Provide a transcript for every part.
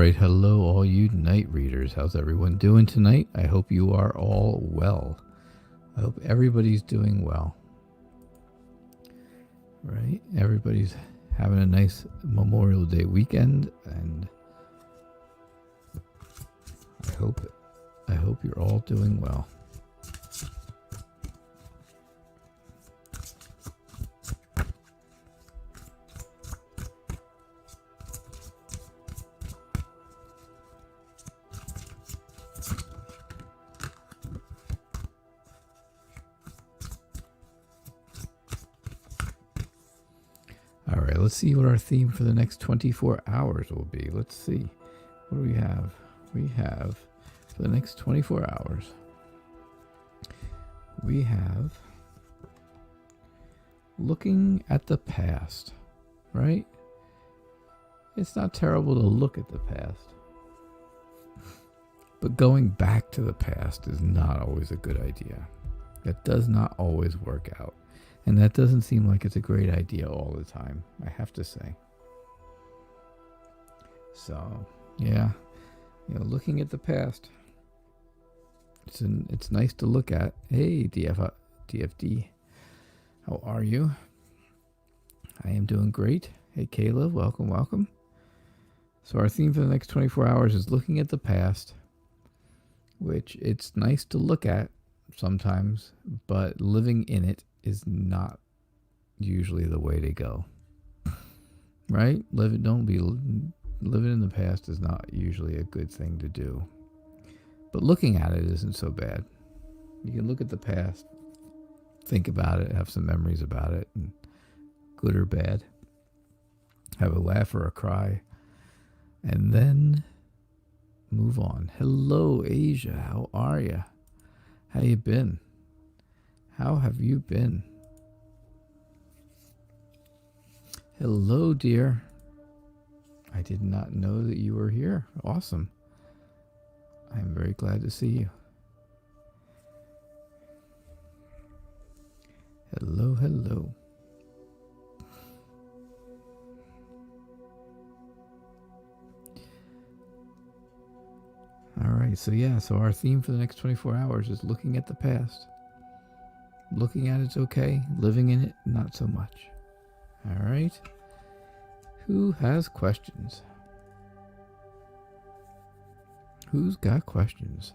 right, hello, all you night readers. How's everyone doing tonight? I hope you are all well. I hope everybody's doing well. Right? Everybody's having a nice Memorial Day weekend, and I hope you're all doing well. All right, let's see what our theme for the next 24 hours will be. Let's see. What do we have? We have, for the next 24 hours, we have looking at the past, right? It's not terrible to look at the past, but going back to the past is not always a good idea. That does not always work out. And that doesn't seem like it's a great idea all the time, I have to say. So, yeah, looking at the past, it's nice to look at. Hey, DFD, how are you? I am doing great. Hey, Kayla, welcome. So our theme for the next 24 hours is looking at the past, which it's nice to look at sometimes, but living in it is not usually the way to go. Right? Living in the past is not usually a good thing to do. But looking at it isn't so bad. You can look at the past, think about it, have some memories about it, and good or bad, have a laugh or a cry, and then move on. Hello, Asia. How are you? How you been? How have you been? Hello, dear. I did not know that you were here. Awesome. I'm very glad to see you. Hello. All right, so our theme for the next 24 hours is looking at the past. Looking at it's okay. Living in it, not so much. All right. Who has questions? Who's got questions?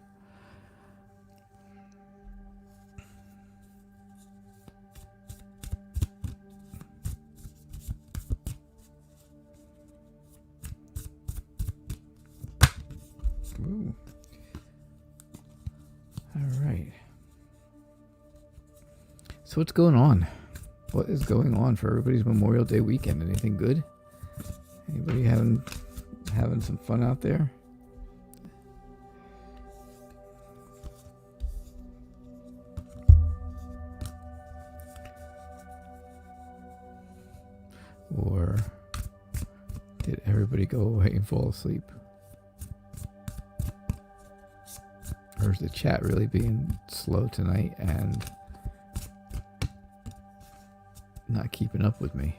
Ooh. All right. So what's going on? What is going on for everybody's Memorial Day weekend? Anything good? Anybody having some fun out there? Or did everybody go away and fall asleep? Or is the chat really being slow tonight and not keeping up with me?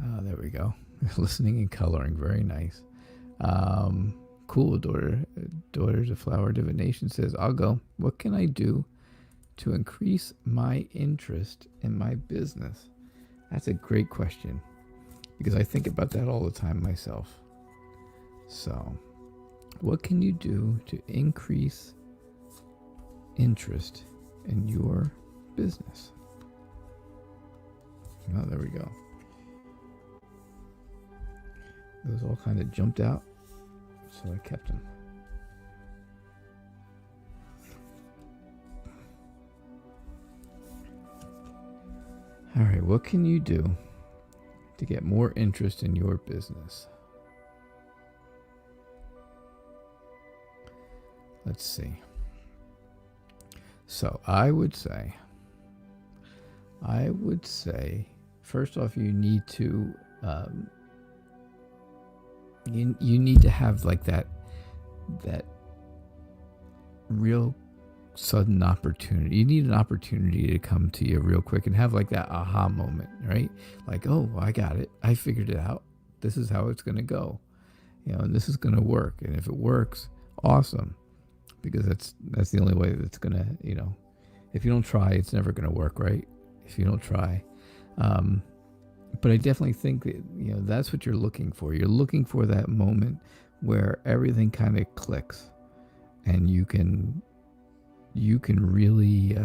Oh, there we go. Listening and coloring, very nice. Cool. Daughters of Flower Divination says, I'll go. What can I do to increase my interest in my business? That's a great question, because I think about that all the time myself. So, what can you do to increase interest in your business? Oh, there we go. Those all kind of jumped out, so I kept them. All right, what can you do to get more interest in your business? Let's see. So I would say, first off, you need to, you need to have like that real sudden opportunity. You need an opportunity to come to you real quick and have like that aha moment, right? Like, oh, I got it. I figured it out. This is how it's going to go, and this is going to work. And if it works, awesome, because that's the only way that's going to, if you don't try, it's never going to work, right? If you don't try. But I definitely think that, that's what you're looking for. You're looking for that moment where everything kind of clicks and you can really,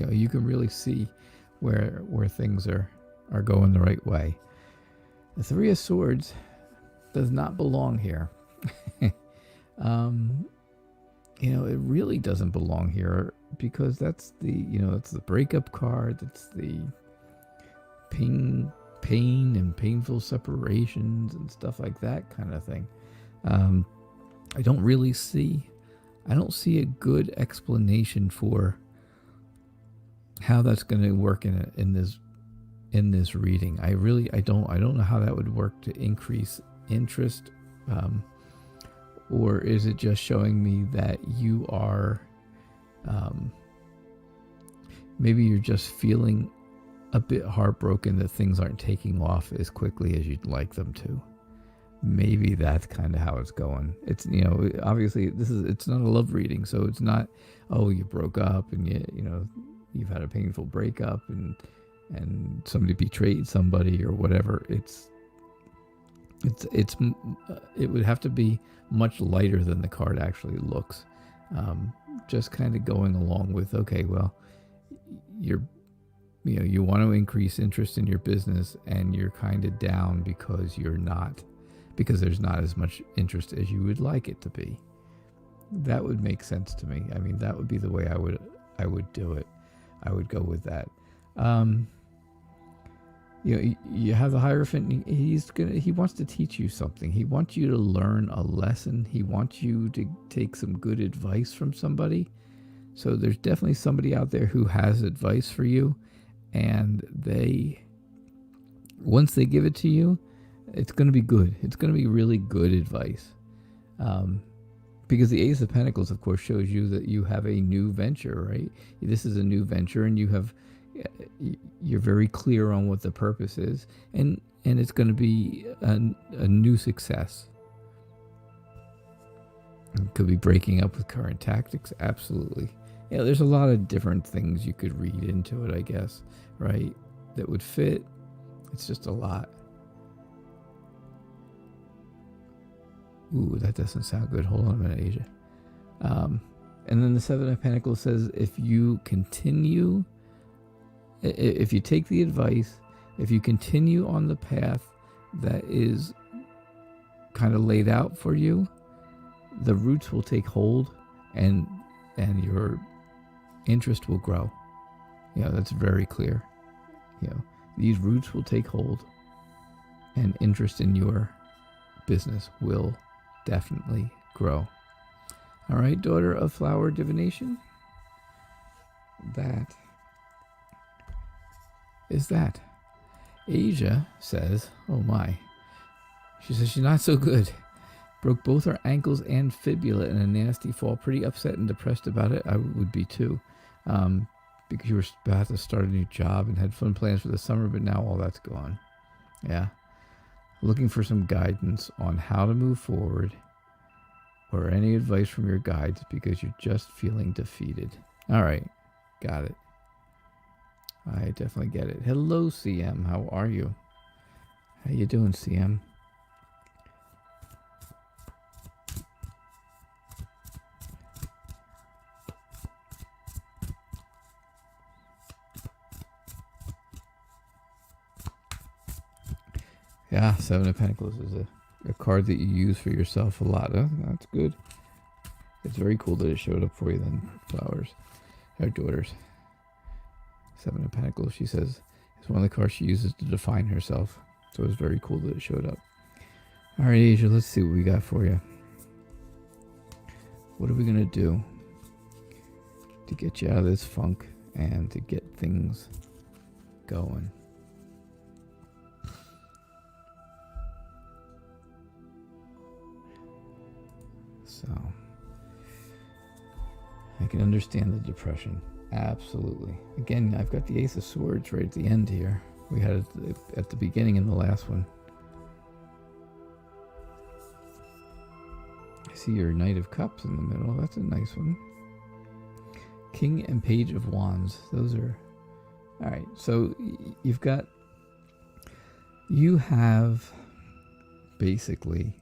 you can really see where things are going the right way. The Three of Swords does not belong here. It really doesn't belong here because that's it's the breakup card. That's the pain and painful separations and stuff like that kind of thing. I don't see a good explanation for how that's going to work in this reading. I don't know how that would work to increase interest. Or is it just showing me that you are, maybe you're just feeling a bit heartbroken that things aren't taking off as quickly as you'd like them to? Maybe that's kind of how it's going. It's, obviously it's not a love reading, so it's not, oh, you broke up and you've had a painful breakup and somebody betrayed somebody or whatever. It would have to be much lighter than the card actually looks. Just kind of going along with, okay, well, you want to increase interest in your business and you're kind of down because there's not as much interest as you would like it to be. That would make sense to me. I mean, that would be the way I would do it. I would go with that. You have the Hierophant. He wants to teach you something. He wants you to learn a lesson. He wants you to take some good advice from somebody. So there's definitely somebody out there who has advice for you, and once they give it to you, it's going to be good. It's going to be really good advice. Because the Ace of Pentacles, of course, shows you that you have a new venture, right? This is a new venture, and you're very clear on what the purpose is, and it's going to be a new success. It could be breaking up with current tactics, absolutely. There's a lot of different things you could read into it, I guess, right? That would fit. It's just a lot. Ooh, that doesn't sound good. Hold on a minute, Asia. And then the Seven of Pentacles says, if you take the advice, if you continue on the path that is kind of laid out for you, the roots will take hold and your interest will grow. That's very clear. These roots will take hold and interest in your business will definitely grow. All right, daughter of flower divination. That is that. Asia says, oh my. She says she's not so good. Broke both her ankles and fibula in a nasty fall. Pretty upset and depressed about it. I would be too. Because you were about to start a new job and had fun plans for the summer, but now all that's gone. Yeah. Looking for some guidance on how to move forward or any advice from your guides because you're just feeling defeated. All right. Got it. I definitely get it. Hello, CM. How are you? How you doing, CM? Yeah, Seven of Pentacles is a card that you use for yourself a lot. Huh? That's good. It's very cool that it showed up for you then, flowers. Her daughters. Seven of Pentacles, she says, is one of the cards she uses to define herself. So it's very cool that it showed up. All right, Asia, let's see what we got for you. What are we going to do to get you out of this funk and to get things going? So I can understand the depression. Absolutely. Again, I've got the Ace of Swords right at the end here. We had it at the beginning in the last one. I see your Knight of Cups in the middle. That's a nice one. King and Page of Wands. Those are... Alright, so you have basically,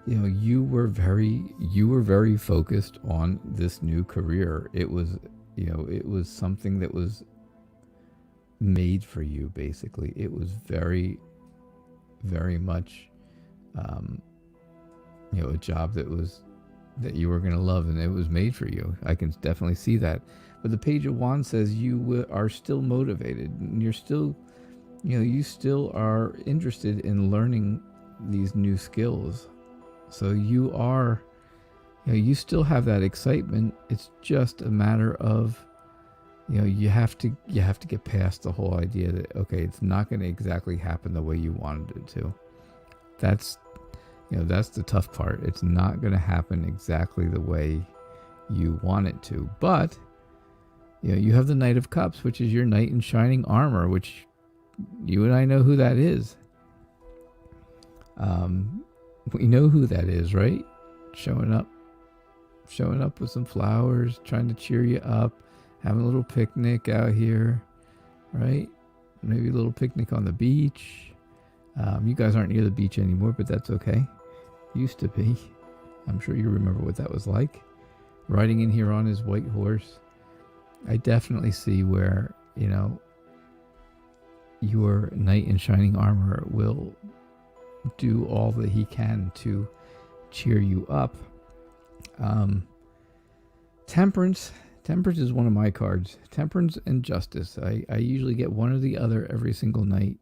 you were very focused on this new career. It was something that was made for you, basically. It was very, very much, a job that you were going to love, and it was made for you. I can definitely see that. But the Page of Wands says you are still motivated, and you're still, you still are interested in learning these new skills. So you are, you still have that excitement. It's just a matter of, you have to get past the whole idea that, okay, it's not going to exactly happen the way you wanted it to. That's the tough part. It's not going to happen exactly the way you want it to. But, you have the Knight of Cups, which is your knight in shining armor, which you and I know who that is. We know who that is, right? Showing up with some flowers, trying to cheer you up, having a little picnic out here, right? Maybe a little picnic on the beach. You guys aren't near the beach anymore, but that's okay. Used to be. I'm sure you remember what that was like. Riding in here on his white horse. I definitely see where, your knight in shining armor will do all that he can to cheer you up. Temperance is one of my cards. Temperance and Justice. I usually get one or the other every single night,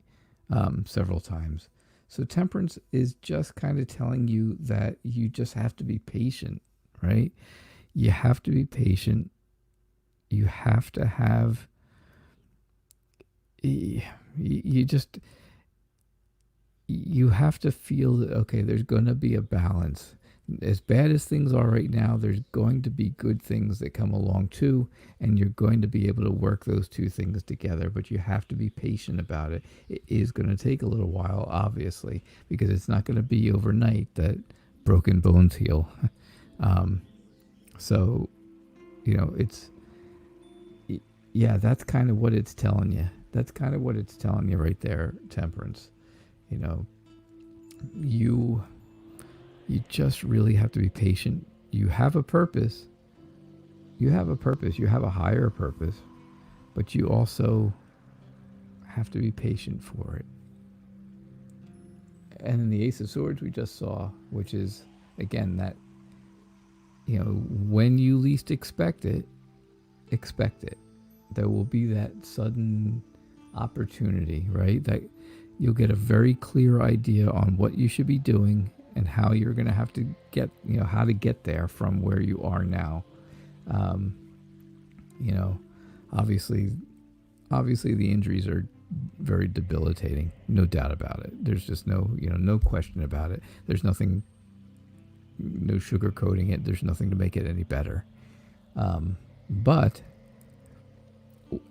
several times. So Temperance is just kind of telling you that you just have to be patient, right? You have to be patient. You have to have, you have to feel that, okay, there's going to be a balance. As bad as things are right now, there's going to be good things that come along too, and you're going to be able to work those two things together, but you have to be patient about it. It is going to take a little while, obviously, because it's not going to be overnight that broken bones heal. So, that's kind of what it's telling you. That's kind of what it's telling you right there, Temperance. You just really have to be patient. You have a purpose. You have a higher purpose, but you also have to be patient for it. And then the Ace of Swords we just saw, which is, again, that, when you least expect it. There will be that sudden opportunity, right? That you'll get a very clear idea on what you should be doing and how you're going to have to get, how to get there from where you are now. Obviously the injuries are very debilitating, no doubt about it. There's just no question about it. There's nothing, no sugarcoating it. There's nothing to make it any better. But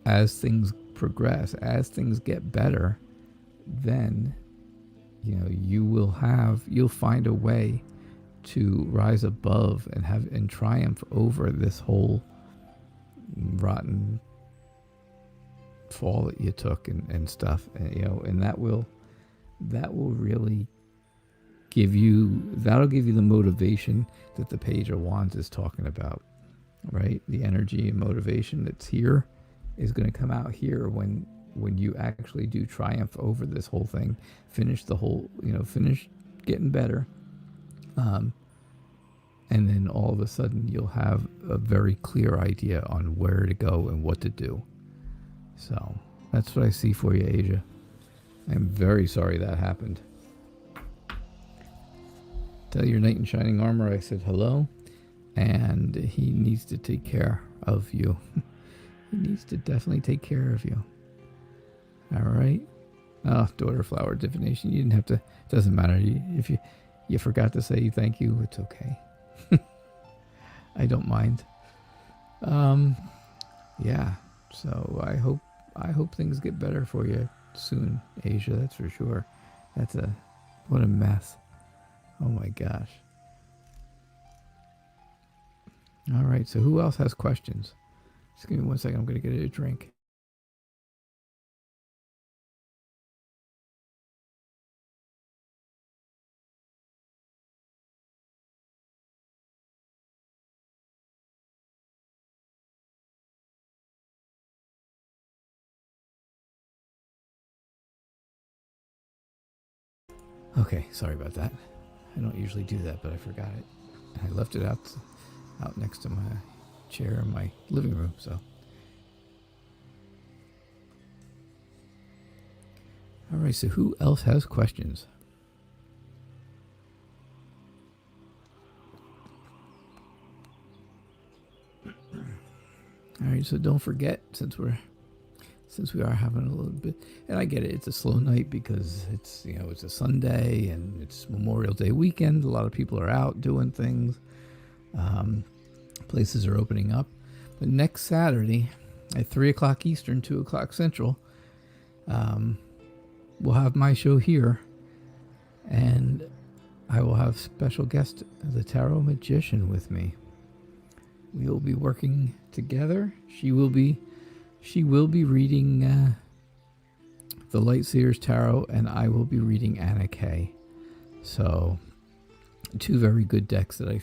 as things progress, as things get better, then you'll find a way to rise above and triumph over this whole rotten fall that you took and stuff, and that will really give you the motivation that the Page of Wands is talking about, right? The energy and motivation that's here is going to come out here when you actually do triumph over this whole thing, finish getting better, and then all of a sudden you'll have a very clear idea on where to go and what to do. So that's what I see for you, Asia. I'm very sorry that happened. Tell your knight in shining armor I said hello, and he needs to take care of you. He needs to definitely take care of you. All right. Oh, daughter flower divination. You didn't have to. It doesn't matter. If you forgot to say thank you, it's okay. I don't mind. Yeah. So I hope things get better for you soon, Asia. That's for sure. What a mess. Oh my gosh. All right. So who else has questions? Just give me 1 second. I'm going to get a drink. Okay, sorry about that. I don't usually do that, but I forgot it. I left it out next to my chair in my living room, so. All right, so who else has questions? All right, so don't forget, since we are having a little bit, and I get it, it's a slow night because it's a Sunday and it's Memorial Day weekend. A lot of people are out doing things. Places are opening up. But next Saturday at 3 o'clock Eastern, 2 o'clock Central, we'll have my show here, and I will have special guest, the Tarot Magician, with me. We will be working together. She will be reading the Light Seers Tarot, and I will be reading Anna Kay. So, two very good decks that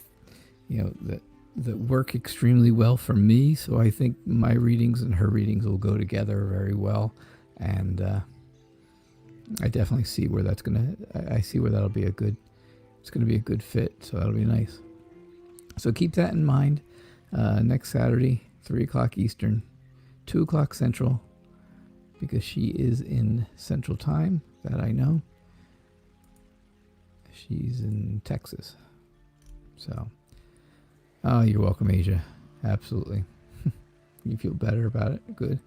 that work extremely well for me. So I think my readings and her readings will go together very well, and I definitely see where that's I see where that'll be it's gonna be a good fit. So that'll be nice. So keep that in mind. Next Saturday, 3 o'clock Eastern, 2 o'clock Central, because she is in Central Time, that I know. She's in Texas. So, oh, you're welcome, Asia. Absolutely. You feel better about it? Good.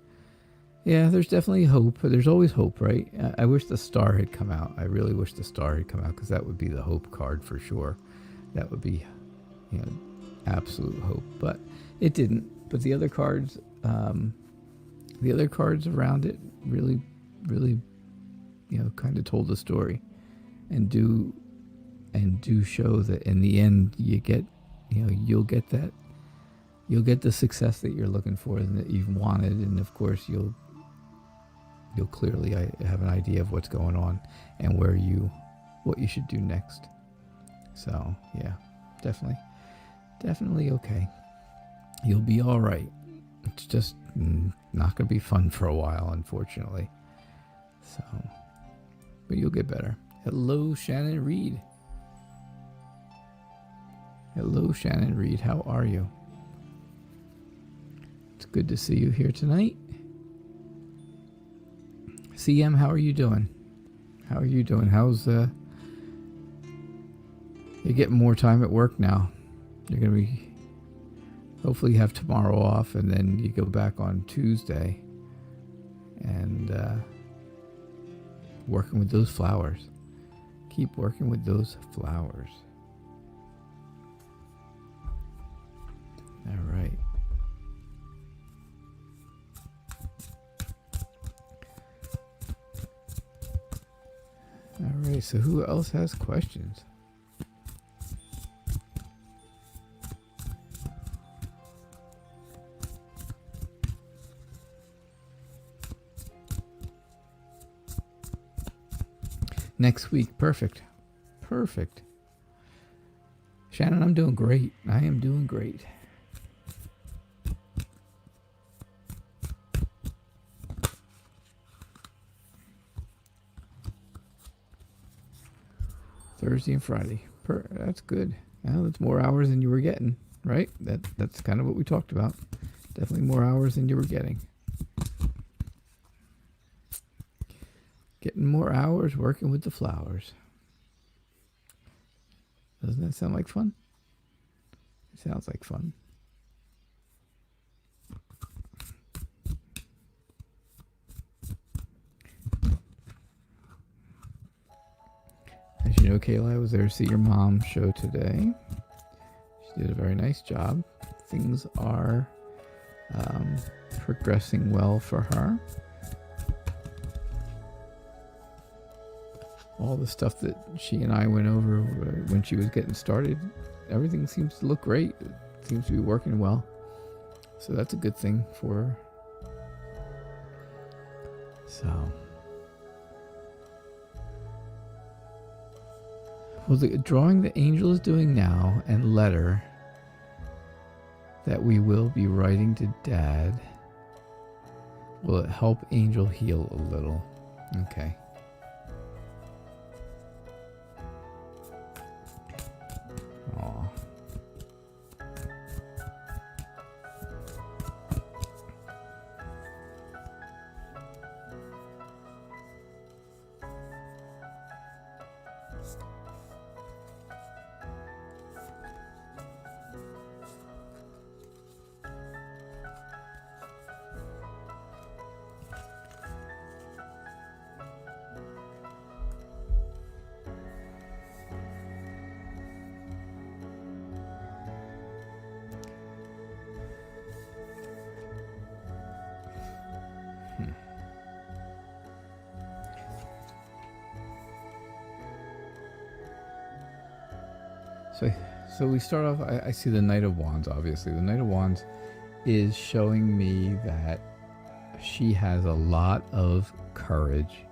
Yeah, there's definitely hope. There's always hope, right? I wish the star had come out. I really wish the star had come out, because that would be the hope card for sure. That would be, absolute hope. But it didn't. But the other cards around it really, really, kind of told the story, and do show that in the end you get, you'll get the success that you're looking for and that you've wanted, and of course you'll clearly have an idea of what's going on and what you should do next. So yeah, definitely okay. You'll be all right. It's just not going to be fun for a while, unfortunately. So, but you'll get better. Hello, Shannon Reed. Hello, Shannon Reed. How are you? It's good to see you here tonight. CM, how are you doing? How's you're getting more time at work now. You're going to be, hopefully you have tomorrow off, and then you go back on Tuesday and working with those flowers. Keep working with those flowers. All right. All right, so who else has questions? Next week, perfect. Shannon, I'm doing great. I am doing great. Thursday and Friday. That's good. Well, that's more hours than you were getting, right? That's kind of what we talked about. Definitely more hours than you were getting. Getting more hours working with the flowers. Doesn't that sound like fun? It sounds like fun. As you you know, Kayla, I was there to see your mom's show today. She did a very nice job. Things are progressing well for her. All the stuff that she and I went over when she was getting started, everything seems to look great. It seems to be working well. So that's a good thing for her. So, well, the drawing the angel is doing now and letter that we will be writing to Dad, will it help Angel heal a little? Okay. Aw. So we start off, I see the Knight of Wands, obviously. The Knight of Wands is showing me that she has a lot of courage.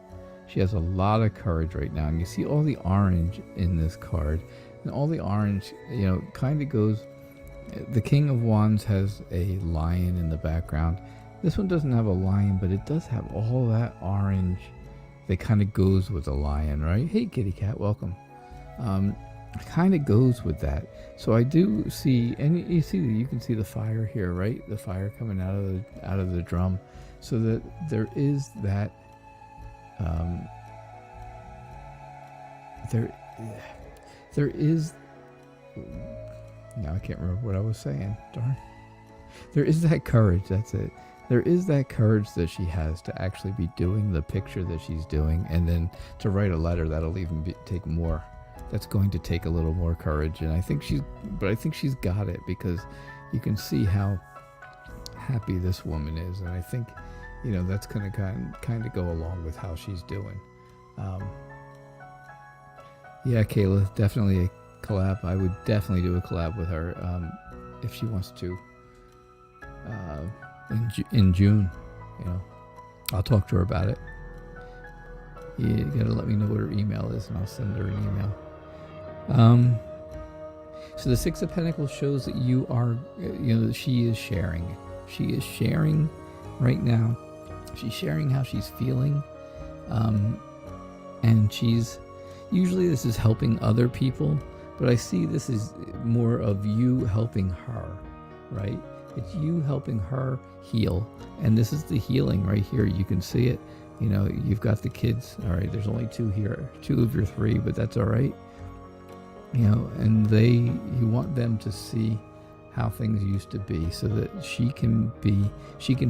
She has a lot of courage right now. And you see all the orange in this card. And all the orange, you know, kind of goes... The King of Wands has a lion in the background. This one doesn't have a lion, but it does have all that orange that kind of goes with the lion, right? Hey, kitty cat, welcome. Kind of goes with that. So I do see, and you can see the fire here, right? The fire coming out of the drum, so that there is that. There is. Now I can't remember what I was saying. Darn. There is that courage. That's it. There is that courage that she has to actually be doing the picture that she's doing, and then to write a letter that'll even take more. That's going to take a little more courage, and I think she's got it, because you can see how happy this woman is, and I think, you know, that's going to kind of go along with how she's doing. Yeah, Kayla, definitely a collab. I would definitely do a collab with her if she wants to. In June, you know, I'll talk to her about it. You gotta let me know what her email is, and I'll send her an email. So the Six of Pentacles shows that you are, you know, that she is sharing. She is sharing right now. She's sharing how she's feeling. And she's, usually this is helping other people, but I see this is more of you helping her, right? It's you helping her heal. And this is the healing right here. You can see it. You know, you've got the kids. All right, there's only two here, 2 of your 3, but that's all right. You know, and you want them to see how things used to be, so that she can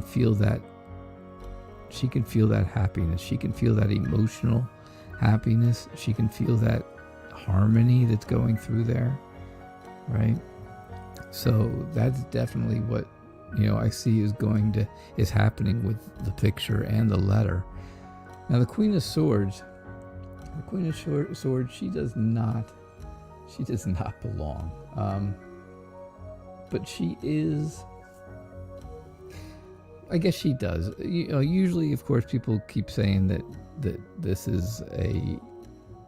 feel that happiness. She can feel that emotional happiness. She can feel that harmony that's going through there, right? So that's definitely what, you know, I see is happening with the picture and the letter. Now the Queen of Swords, she does not belong. But she is, I guess she does. You know, usually, of course, people keep saying that this is a,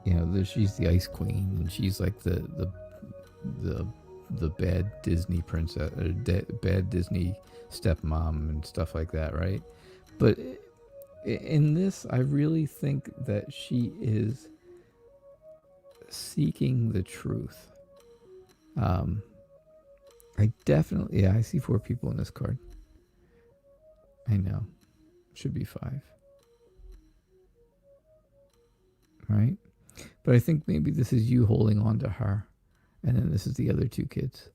you know, that she's the Ice Queen, and she's like the bad Disney princess, or bad Disney stepmom and stuff like that, right? But in this, I really think that she is seeking the truth. I see 4 people in this card. I know. Should be 5. Right? But I think maybe this is you holding on to her, and then this is the other 2 kids.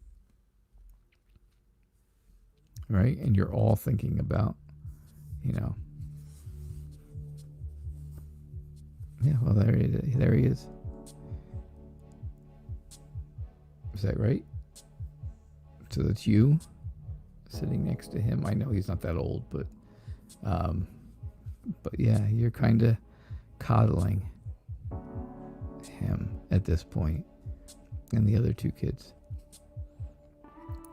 Right? And you're all thinking about, you know. Yeah, well, there he is. Is that right? So that's you sitting next to him. I know he's not that old, but yeah, you're kind of coddling him at this point, and the other two kids.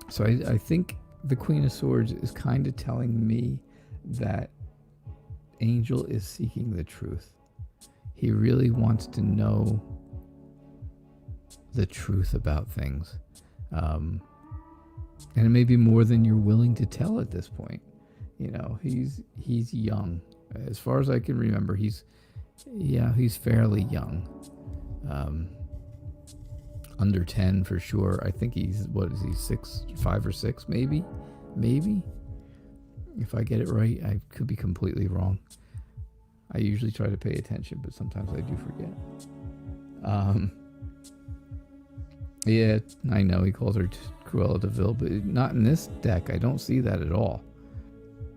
So I think the Queen of Swords is kind of telling me that Angel is seeking the truth. He really wants to know the truth about things. And it may be more than you're willing to tell at this point. You know, he's young. As far as I can remember, he's fairly young. Under 10 for sure. I think he's, 5 or 6 maybe? Maybe? If I get it right, I could be completely wrong. I usually try to pay attention, but sometimes I do forget. Yeah, I know he calls her Cruella de Vil, but not in this deck. I don't see that at all.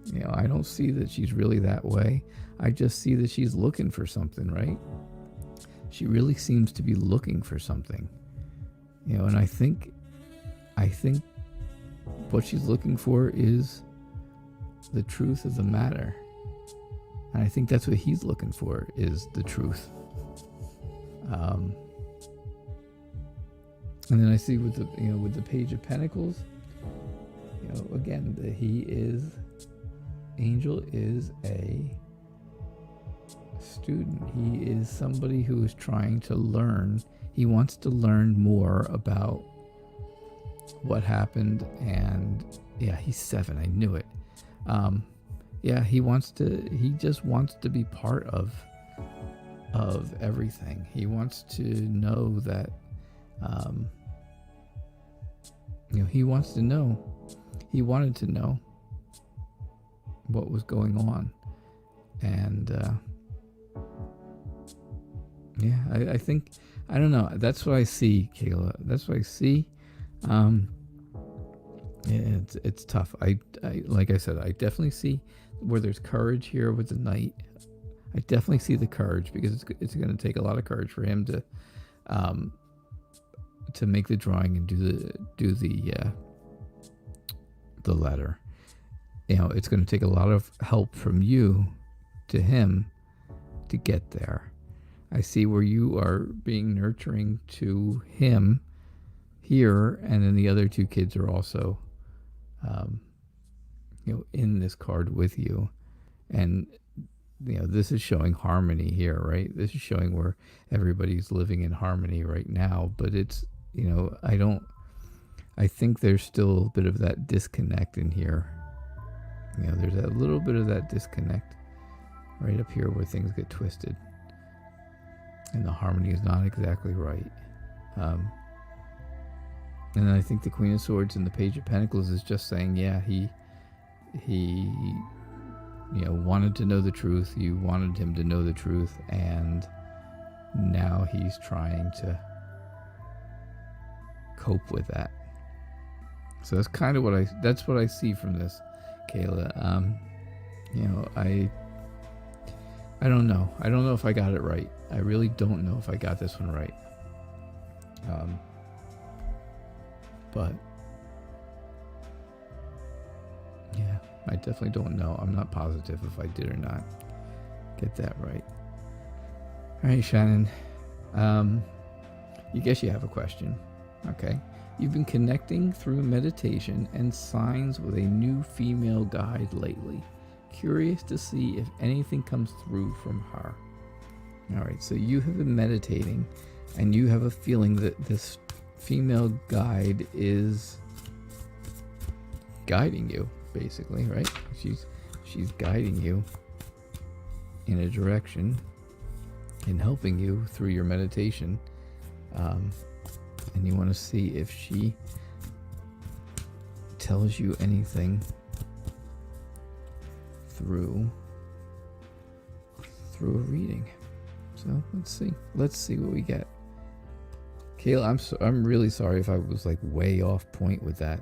You know, I don't see that she's really that way. I just see that she's looking for something, right? She really seems to be looking for something. You know, and I think what she's looking for is the truth of the matter. And I think that's what he's looking for, is the truth. And then I see with the Page of Pentacles, again, Angel is a student. He is somebody who is trying to learn. He wants to learn more about what happened. And yeah, he's 7. I knew it. He just wants to be part of everything. He wants to know that, he wants to know. He wanted to know what was going on. And, I think, I don't know. That's what I see, Kayla. That's what I see. It's tough. I like I said, I definitely see where there's courage here with the knight. I definitely see the courage, because it's going to take a lot of courage for him to make the drawing and do the letter. It's going to take a lot of help from you to him to get there. I see where you are being nurturing to him here, and then the other two kids are also in this card with you. And this is showing harmony here, right? This is showing where everybody's living in harmony right now. But it's, I think there's still a bit of that disconnect in here. There's a little bit of that disconnect right up here where things get twisted. And the harmony is not exactly right. And then I think the Queen of Swords and the Page of Pentacles is just saying, yeah, he wanted to know the truth. You wanted him to know the truth, and now he's trying to cope with that. So that's kind of what I see from this, Kayla. I don't know. I don't know if I got it right. I really don't know if I got this one right. But yeah, I definitely don't know. I'm not positive if I did or not get that right. All right, Shannon. You guess you have a question. Okay. You've been connecting through meditation and signs with a new female guide lately. Curious to see if anything comes through from her. All right, so you have been meditating, and you have a feeling that this female guide is guiding you, basically, right? She's guiding you in a direction and helping you through your meditation. And you want to see if she tells you anything through a reading. So let's see what we get. Kayla, I'm really sorry if I was like way off point with that.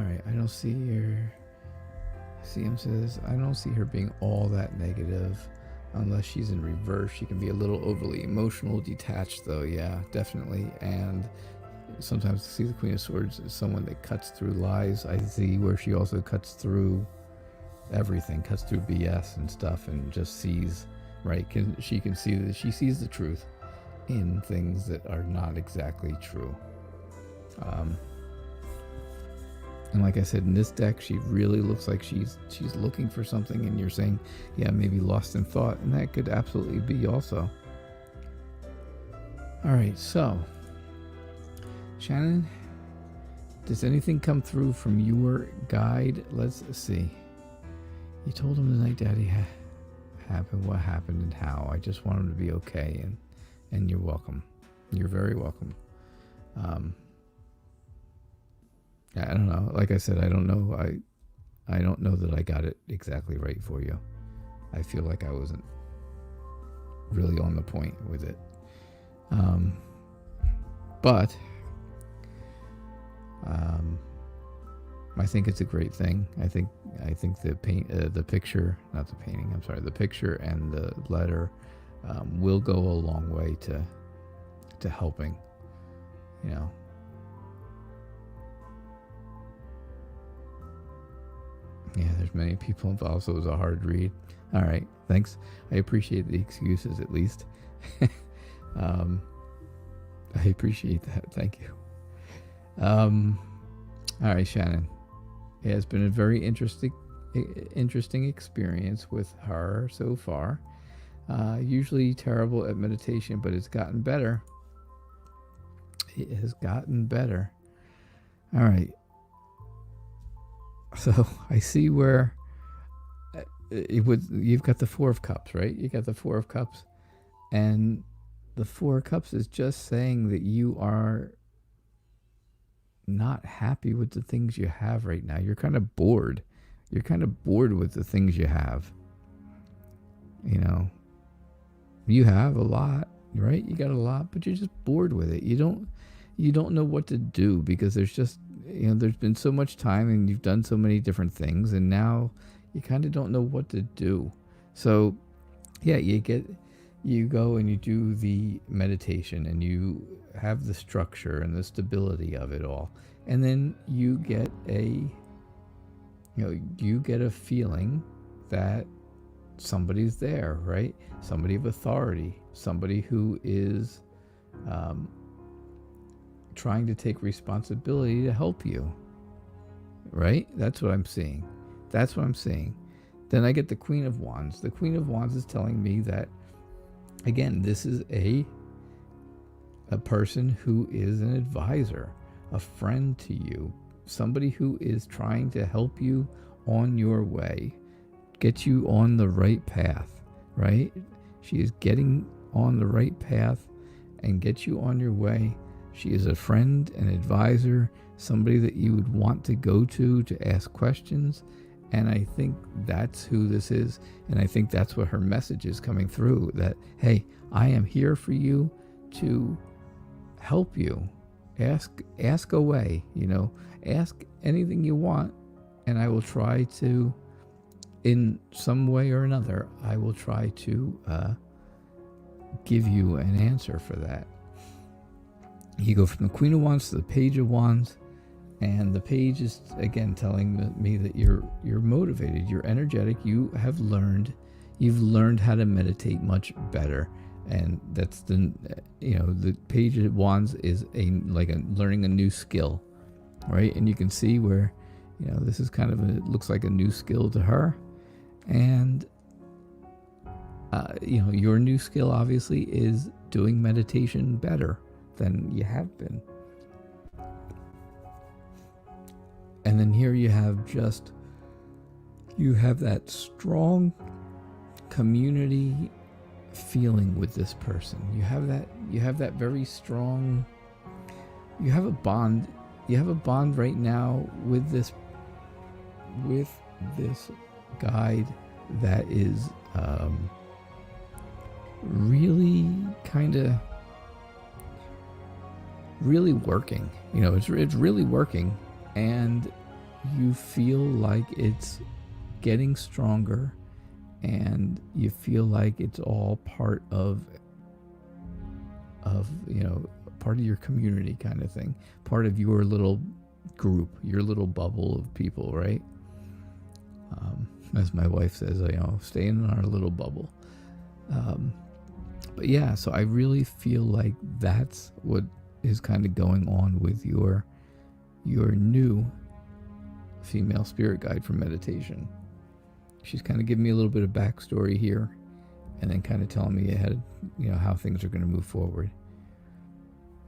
right, I don't see her. CM says, I don't see her being all that negative unless she's in reverse. She can be a little overly emotional, detached, though. Yeah, definitely. And sometimes to see the Queen of Swords as someone that cuts through lies. I see where she also cuts through everything, cuts through BS and stuff, and just sees, right? She can see that she sees the truth in things that are not exactly true. And like I said, in this deck, she really looks like she's looking for something, and you're saying, yeah, maybe lost in thought, and that could absolutely be also. All right, so Shannon, does anything come through from your guide? Let's see. You told him the night Daddy happened, what happened, and how. I just want him to be okay, and you're welcome. You're very welcome. I don't know. Like I said, I don't know. I don't know that I got it exactly right for you. I feel like I wasn't really on the point with it. But I think it's a great thing. I think the picture, not the painting, I'm sorry, the picture and the letter will go a long way to helping, you know. Yeah, there's many people involved, so it was a hard read. All right, thanks. I appreciate the excuses, at least. I appreciate that. Thank you. All right, Shannon. It has been a very interesting experience with her so far. Usually terrible at meditation, but it's gotten better. It has gotten better. All right. So I see where you've got the Four of Cups, right? You got the Four of Cups, and the Four of Cups is just saying that you are not happy with the things you have right now. You're kind of bored. You're kind of bored with the things you have. You know, you have a lot, right? You got a lot, but you're just bored with it. You don't know what to do because there's just, you know, there's been so much time and you've done so many different things, and now you kind of don't know what to do. So yeah, you go and you do the meditation and you have the structure and the stability of it all, and then you get a feeling that somebody's there, right? Somebody of authority, somebody who is trying to take responsibility to help you, right? That's what I'm seeing. Then I get the Queen of Wands. The Queen of Wands is telling me that, again, this is a person who is an advisor, a friend to you, somebody who is trying to help you on your way, get you on the right path, right? She is getting on the right path and get you on your way. She is a friend, an advisor, somebody that you would want to go to ask questions. And I think that's who this is. And I think that's what her message is coming through, that, hey, I am here for you to help you. Ask away, you know, ask anything you want. And I will try to, in some way or another, I will try to give you an answer for that. You go from the Queen of Wands to the Page of Wands, and the Page is again telling me that you're motivated, you're energetic, you've learned how to meditate much better, and that's the Page of Wands is learning a new skill, right? And you can see where, you know, this is kind of it looks like a new skill to her, and your new skill obviously is doing meditation better than you have been. And then here you have that strong community feeling with this person. You have that very strong, you have a bond right now with this guide that is really kind of really working. You know, it's really working, and you feel like it's getting stronger, and you feel like it's all part of part of your community kind of thing, part of your little group, your little bubble of people, right? As my wife says, stay in our little bubble. But yeah, so I really feel like that's what is kind of going on with your new female spirit guide for meditation. She's kind of giving me a little bit of backstory here, and then kind of telling me ahead, how things are going to move forward.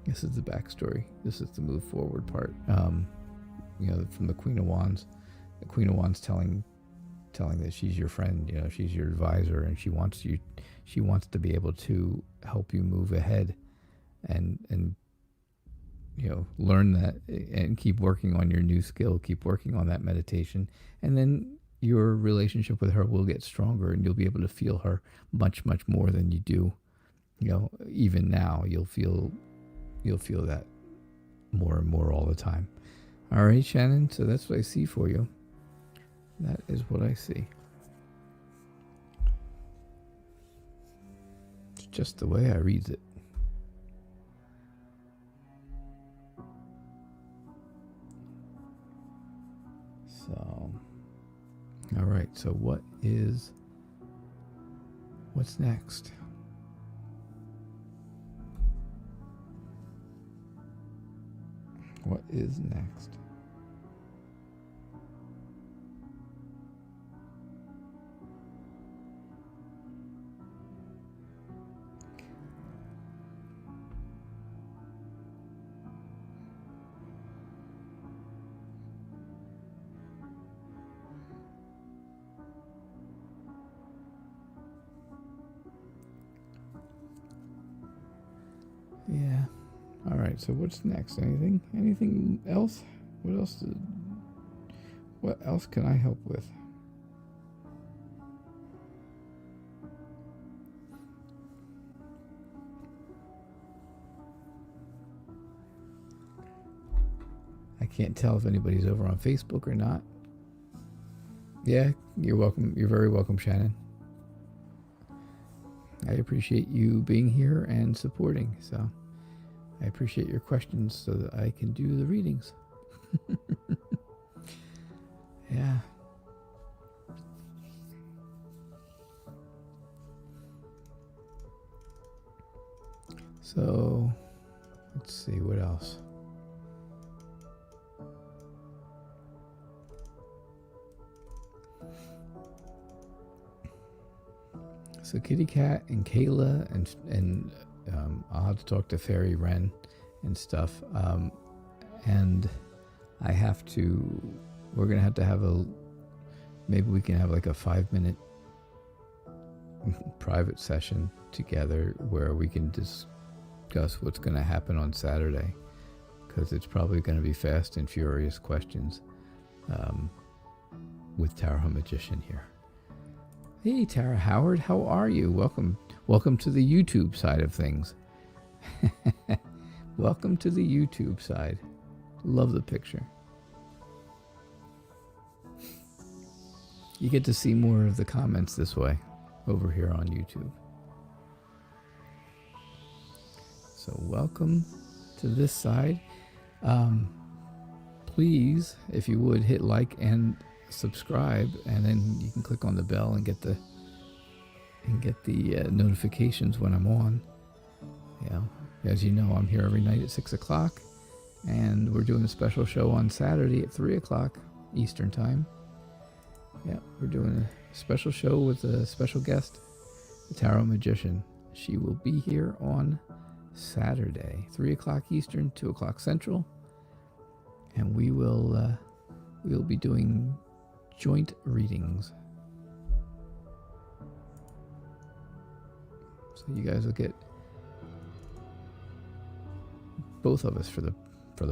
This is the backstory. This is the move forward part. From the Queen of Wands. The Queen of Wands telling that she's your friend, she's your advisor, and she wants to be able to help you move ahead and learn that and keep working on your new skill, keep working on that meditation, and then your relationship with her will get stronger, and you'll be able to feel her much, much more than you do, even now. You'll feel that more and more all the time. All right, Shannon, so that's what I see for you. That is what I see. It's just the way I read it. So, all right, so what's next? What is next? Yeah. All right. So what's next? Anything else? What else can I help with? I can't tell if anybody's over on Facebook or not. Yeah, you're welcome. You're very welcome, Shannon. I appreciate you being here and supporting. So I appreciate your questions so that I can do the readings. Yeah. So let's see what else. So Kitty Cat and Kayla and I'll have to talk to Fairy Wren and stuff. And we're going to have maybe we can have like a 5-minute private session together where we can discuss what's going to happen on Saturday, because it's probably going to be fast and furious questions with Tarot Magician here. Hey, Tara Howard, how are you? Welcome to the YouTube side of things. Welcome to the YouTube side. Love the picture. You get to see more of the comments this way over here on YouTube. So welcome to this side. Please, if you would, hit like and subscribe, and then you can click on the bell and get the notifications when I'm on. As you know, I'm here every night at 6 o'clock, and we're doing a special show on Saturday at 3 o'clock Eastern time. Yeah, we're doing a special show with a special guest, the Tarot Magician. She will be here on Saturday, 3 o'clock Eastern, 2 o'clock Central, and we'll be doing joint readings. So you guys will get both of us for the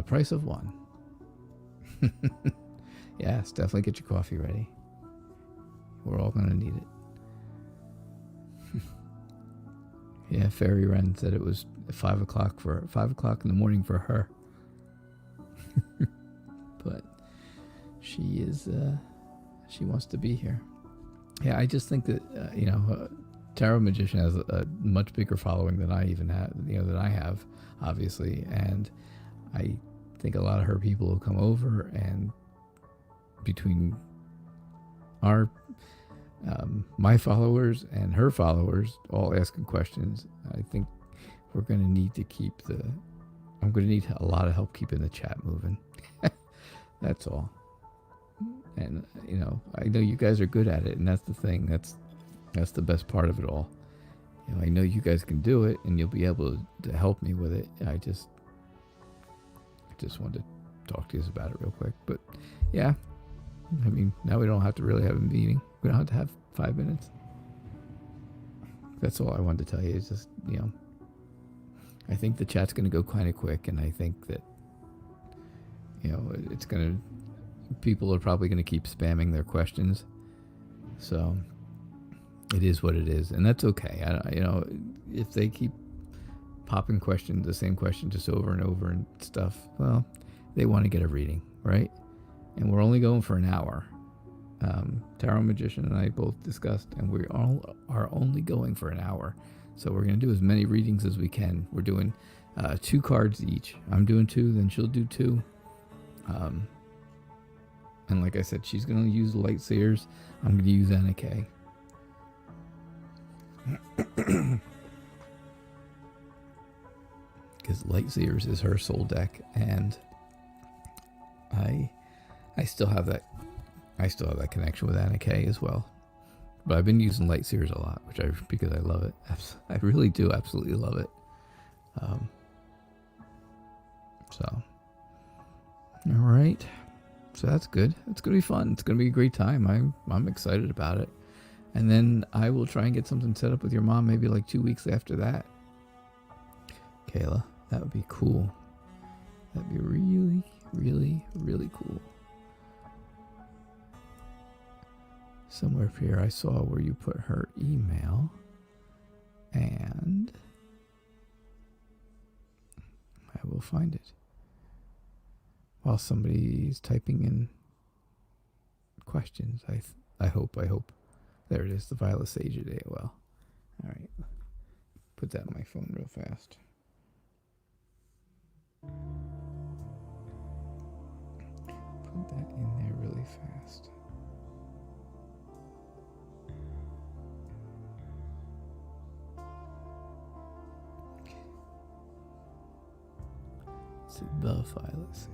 price of one. Yes, definitely get your coffee ready. We're all going to need it. Yeah, Fairy Wren said it was 5 o'clock in the morning for her. But she is, she wants to be here. Yeah, I just think that, Tarot Magician has a much bigger following than I even have, than I have, obviously. And I think a lot of her people will come over, and between our, my followers and her followers all asking questions, I think we're going to need to I'm going to need a lot of help keeping the chat moving. That's all. And, I know you guys are good at it, and that's the thing. That's the best part of it all. I know you guys can do it, and you'll be able to help me with it. I just wanted to talk to you about it real quick. But, yeah. I mean, now we don't have to really have a meeting. We don't have to have 5 minutes. That's all I wanted to tell you. It's just, I think the chat's going to go kind of quick, and I think that, it's going to, people are probably going to keep spamming their questions. So it is what it is, and that's okay. If they keep popping questions, the same question just over and over and stuff, well, they want to get a reading, right? And we're only going for an hour. Tarot Magician and I both discussed, and we all are only going for an hour. So we're going to do as many readings as we can. We're doing 2 cards each. I'm doing 2, then she'll do 2. And like I said, she's going to use Light Seers. I'm going to use Anna. Because Light Seers is her soul deck, and I still have that connection with Anna Kay as well. But I've been using Light Seers a lot, because I love it. I really do absolutely love it. So, all right. So that's good. It's going to be fun. It's going to be a great time. I'm excited about it. And then I will try and get something set up with your mom maybe like 2 weeks after that. Kayla, that would be cool. That'd be really, really, really cool. Somewhere up here I saw where you put her email, and I will find it while somebody's typing in questions. I hope. There it is, the Violet Sage at AOL. All right, put that on my phone real fast. Put that in there really fast. It's the Violet Sage.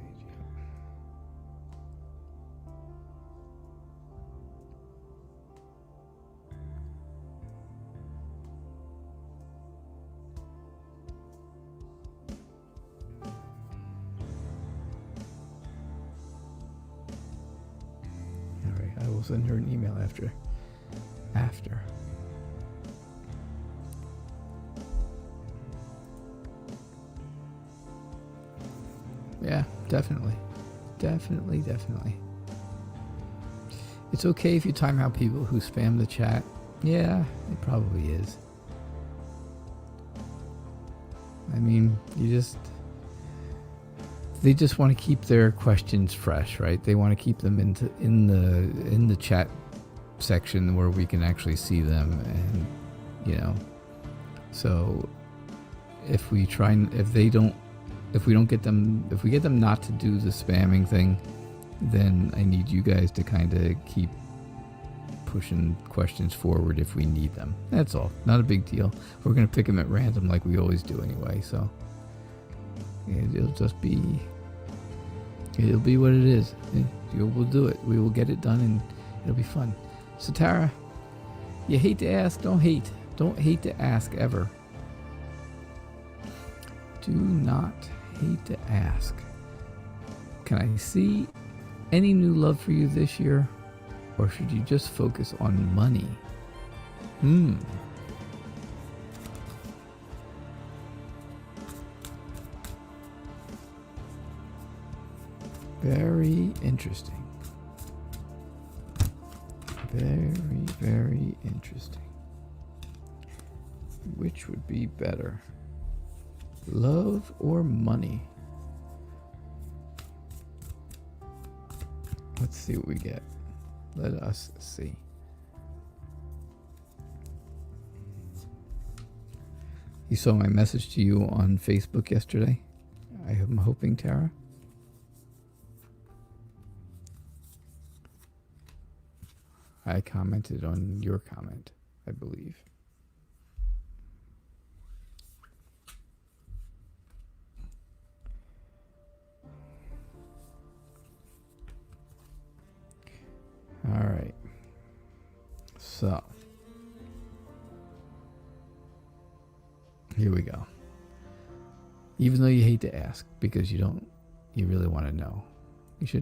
I will send her an email after. Yeah, definitely. It's okay if you time out people who spam the chat. Yeah, it probably is. I mean, they just want to keep their questions fresh, right? They want to keep them in the chat section where we can actually see them, and so if we get them not to do the spamming thing, then I need you guys to kind of keep pushing questions forward if we need them. That's all. Not a big deal. We're going to pick them at random like we always do anyway, so it'll be what it is. We'll do it. We will get it done, and it'll be fun. So Tara, you hate to ask, don't hate. Don't hate to ask ever. Do not hate to ask. Can I see any new love for you this year? Or should you just focus on money? Very interesting. Very, very interesting. Which would be better? Love or money? Let's see what we get. Let us see. You saw my message to you on Facebook yesterday? I am hoping, Tara. I commented on your comment, I believe. All right. So, here we go. Even though you hate to ask because you really want to know.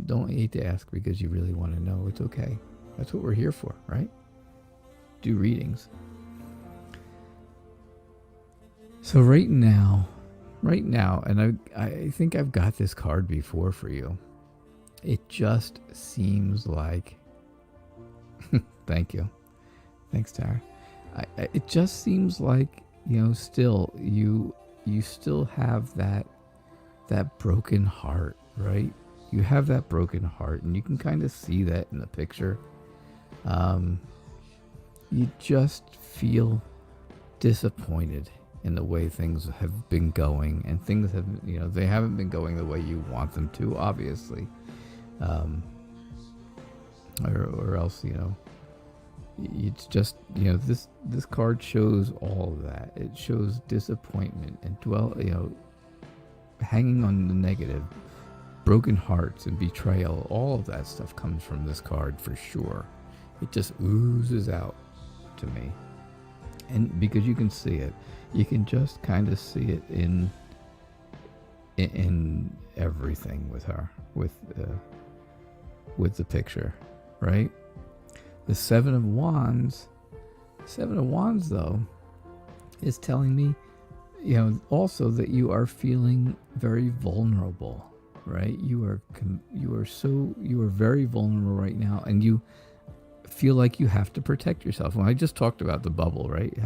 Don't hate to ask because you really want to know. It's okay. That's what we're here for, right? Do readings. So right now, and I think I've got this card before for you. It just seems like, thank you. Thanks, Tara. It just seems like, still, you still have that broken heart, right? You have that broken heart, and you can kind of see that in the picture. You just feel disappointed in the way things have been going, and things have, they haven't been going the way you want them to, obviously. Or else, it's just, this card shows all of that. It shows disappointment and hanging on the negative, broken hearts and betrayal. All of that stuff comes from this card for sure. It just oozes out to me. And because you can see it, you can just kind of see it in everything with her, with the picture, right? The Seven of Wands though is telling me, also that you are feeling very vulnerable, right? You are very vulnerable right now, and you feel like you have to protect yourself. When I just talked about the bubble, right?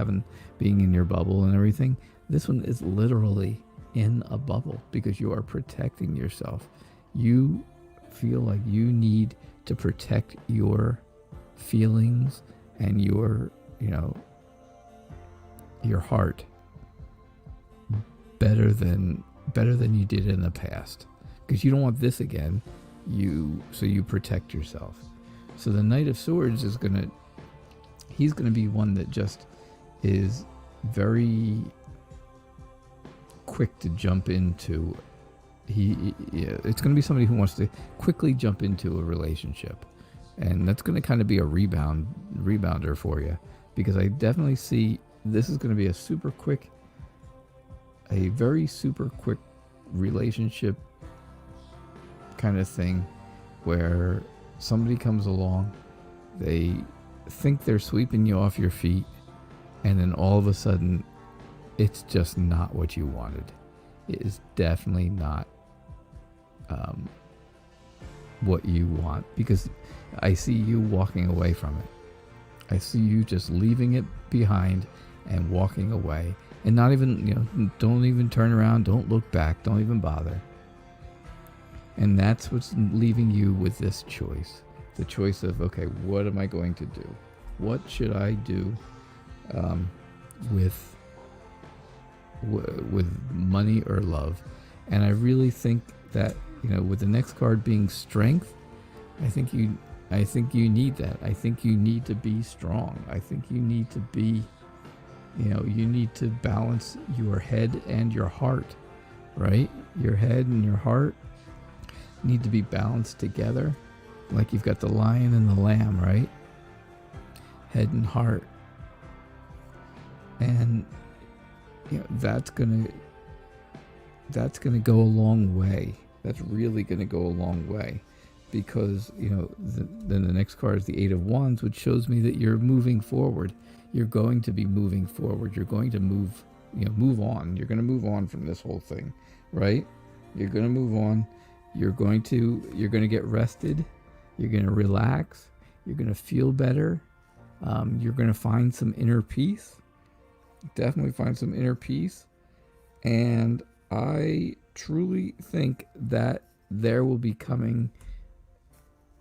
Being in your bubble and everything. This one is literally in a bubble because you are protecting yourself. You feel like you need to protect your feelings and your heart better than you did in the past, because you don't want this again. So you protect yourself. So the Knight of Swords he's gonna be one that just is very quick to jump into. It's gonna be somebody who wants to quickly jump into a relationship, and that's gonna kind of be a rebounder for you, because I definitely see this is gonna be a very super quick relationship kind of thing, where somebody comes along, they think they're sweeping you off your feet, and then all of a sudden it's just not what you wanted. It is definitely not what you want, because I see you walking away from it. I see you just leaving it behind and walking away, and not even, don't even turn around, don't look back, don't even bother. And that's what's leaving you with this choice. The choice of, okay, what am I going to do? What should I do with money or love? And I really think that, with the next card being strength, I think you need that. I think you need to be strong. I think you need to be, you need to balance your head and your heart, right? Your head and your heart need to be balanced together, like you've got the lion and the lamb, right? Head and heart. And that's gonna go a long way. That's really gonna go a long way, because then the next card is the Eight of Wands, which shows me that you're moving forward. You're going to be moving forward. You're going to move on. You're going to move on from this whole thing, right? You're going to move on. You're going to get rested. You're going to relax. You're going to feel better. You're going to find some inner peace. Definitely find some inner peace. And I truly think that there will be coming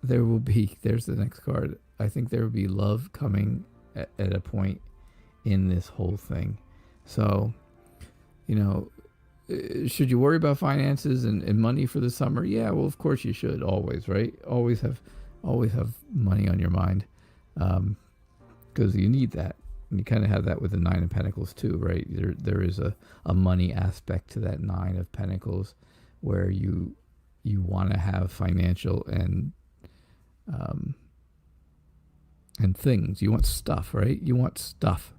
there's the next card. I think there will be love coming at a point in this whole thing. So, should you worry about finances and money for the summer? Yeah, well, of course you should. Always, right? Always have money on your mind, because you need that. And you kind of have that with the Nine of Pentacles too, right? There is a money aspect to that Nine of Pentacles, where you want to have financial and things. You want stuff, right? You want stuff.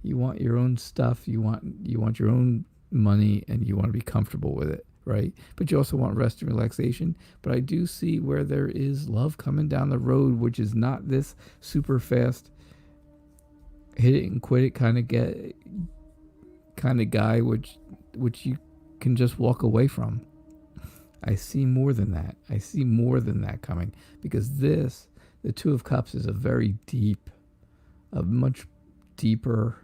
You want your own stuff. You want your own money, and you want to be comfortable with it, right? But you also want rest and relaxation. But I do see where there is love coming down the road, which is not this super fast hit it and quit it kind of guy, which you can just walk away from. I see more than that. I see more than that coming, because the Two of Cups is a much deeper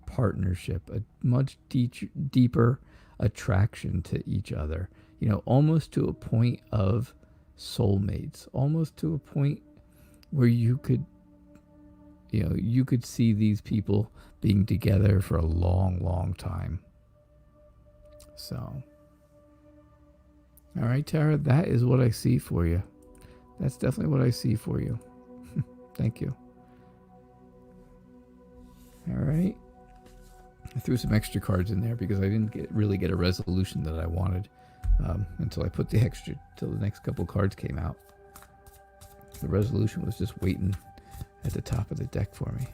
partnership, a much deeper attraction to each other, almost to a point of soulmates, almost to a point where you could see these people being together for a long, long time. So, all right, Tara, that is what I see for you. That's definitely what I see for you. Thank you. All right. I threw some extra cards in there because I didn't really get a resolution that I wanted until I put the extra, till the next couple cards came out. The resolution was just waiting at the top of the deck for me.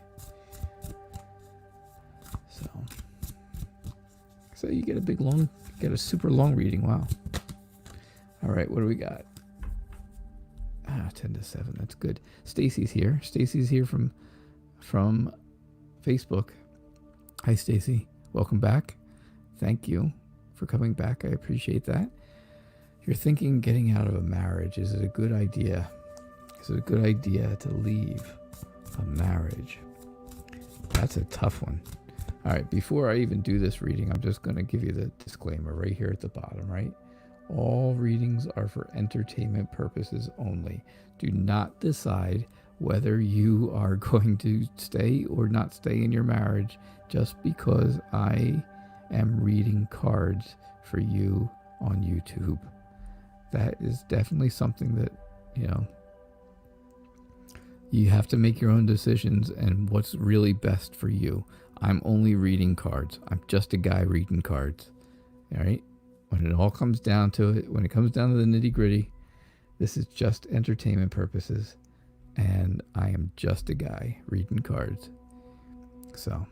So you get a super long reading. Wow. All right, what do we got? 10 to 7. That's good. Stacy's here. Stacy's here from Facebook. Hi, Stacy. Welcome back. Thank you for coming back. I appreciate that. You're thinking getting out of a marriage. Is it a good idea? Is it a good idea to leave a marriage? That's a tough one. All right, before I even do this reading, I'm just going to give you the disclaimer right here at the bottom, right? All readings are for entertainment purposes only. Do not decide whether you are going to stay or not stay in your marriage just because I am reading cards for you on YouTube. That is definitely something that, you have to make your own decisions and what's really best for you. I'm only reading cards. I'm just a guy reading cards. All right? When it all comes down to it, when it comes down to the nitty gritty, this is just entertainment purposes. And I am just a guy reading cards. So,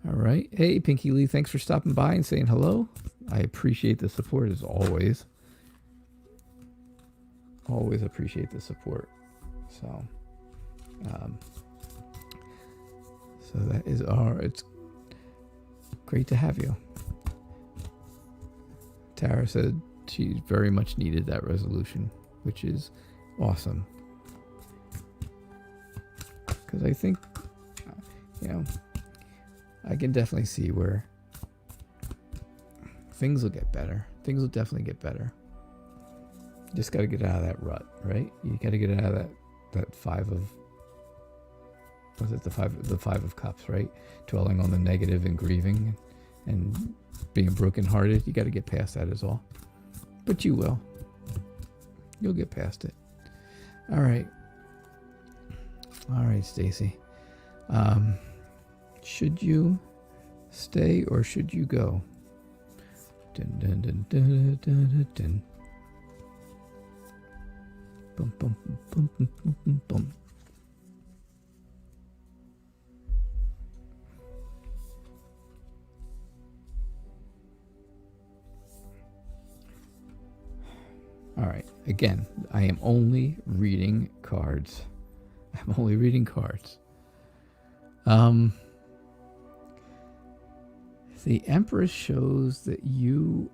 all right. Hey, Pinky Lee, thanks for stopping by and saying hello. I appreciate the support as always. Always appreciate the support. So that is it's great to have you. Tara said she very much needed that resolution, which is awesome. Because I think, I can definitely see where things will get better. Things will definitely get better. You just got to get out of that rut, right? You got to get out of that the five of cups, right? Dwelling on the negative and grieving and being brokenhearted. You got to get past that is all. But you will. You'll get past it. All right. All right, Stacy. Should you stay or should you go? Dun, dun, dun, dun, dun, dun, dun. Bum, bum, bum, bum, bum, bum, bum. All right. Again, I am only reading cards. I'm only reading cards. The Empress shows that you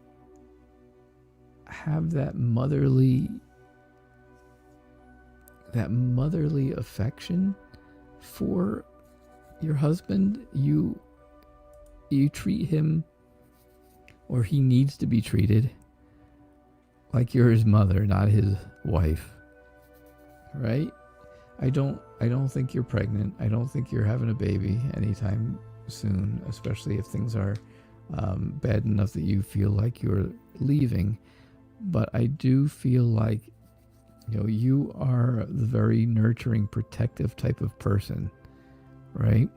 have that motherly affection for your husband. You treat him, or he needs to be treated, like you're his mother, not his wife. right? I don't think you're pregnant. I don't think you're having a baby anytime soon, especially if things are bad enough that you feel like you're leaving. But I do feel like, you are the very nurturing, protective type of person, right?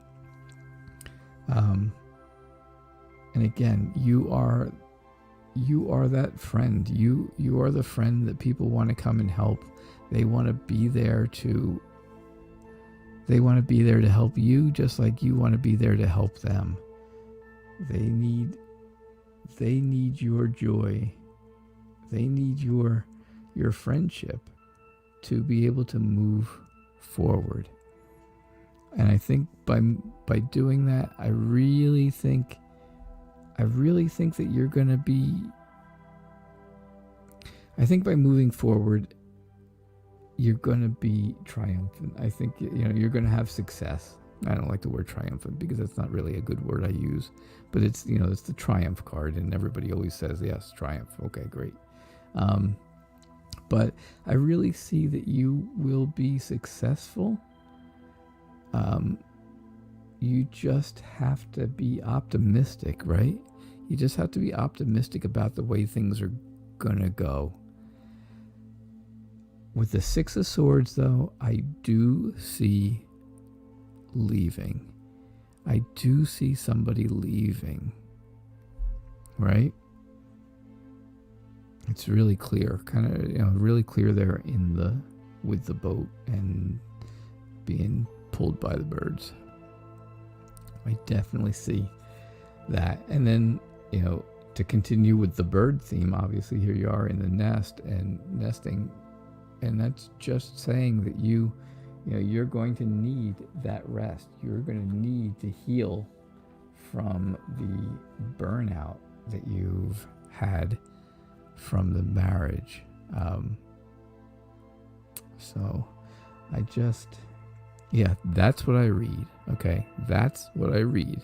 And again, you are that friend. You are the friend that people want to come and help. They want to be there to help you, just like you want to be there to help them. They need your joy. They need your friendship to be able to move forward. And I think by doing that, I really think that you're going to be, I think by moving forward, you're going to be triumphant. I think, you're going to have success. I don't like the word triumphant because that's not really a good word I use, but it's, it's the triumph card, and everybody always says, yes, triumph. Okay, great. But I really see that you will be successful. You just have to be optimistic, right? You just have to be optimistic about the way things are gonna go. With the Six of Swords, though, I do see leaving. I do see somebody leaving, right? It's really clear, really clear there with the boat and being pulled by the birds. I definitely see that. And then, to continue with the bird theme, obviously here you are in the nest and nesting, and that's just saying that you're going to need that rest. You're going to need to heal from the burnout that you've had from the marriage. So I just, that's what I read. Okay, that's what I read.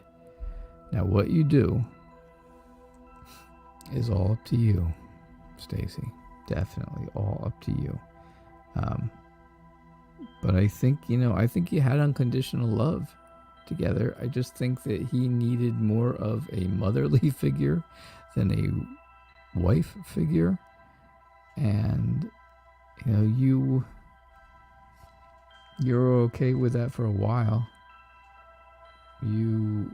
Now what you do is all up to you, Stacy. Definitely all up to you. But I think, I think you had unconditional love together. I just think that he needed more of a motherly figure than a wife figure. And, you're okay with that for a while. You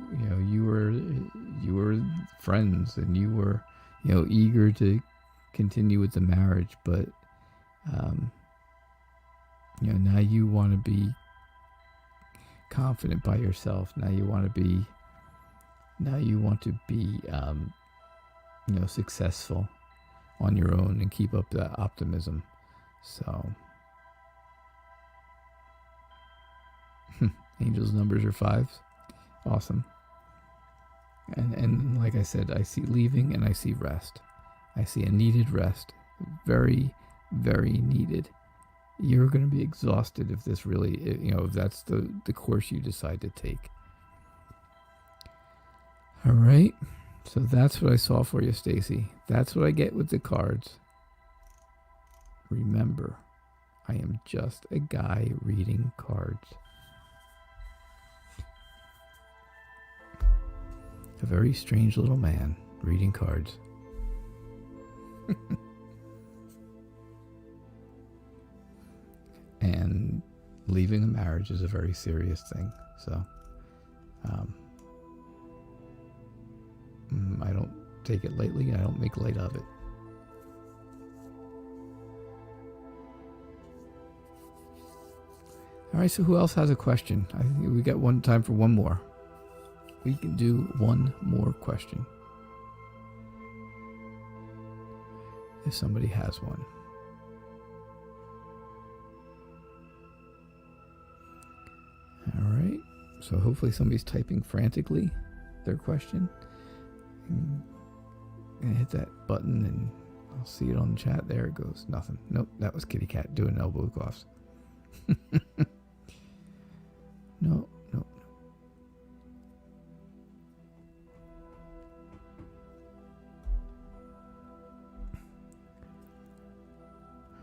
were friends, and you were, eager to continue with the marriage, but now you want to be confident by yourself. Now you want to be successful on your own and keep up that optimism. So Angel's numbers are 5s. Awesome. And like I said, I see leaving and I see rest. I see a needed rest. Very, very needed. You're going to be exhausted if this really, if that's the course you decide to take. All right. So that's what I saw for you, Stacy. That's what I get with the cards. Remember, I am just a guy reading cards. A very strange little man reading cards. And leaving a marriage is a very serious thing. So, I don't take it lightly. I don't make light of it. All right, so who else has a question? I think we got time for one more. We can do one more question. If somebody has one. All right, so hopefully somebody's typing frantically their question. I'm gonna hit that button and I'll see it on the chat. There it goes. Nothing. Nope, that was Kitty Cat doing elbow gloves. No.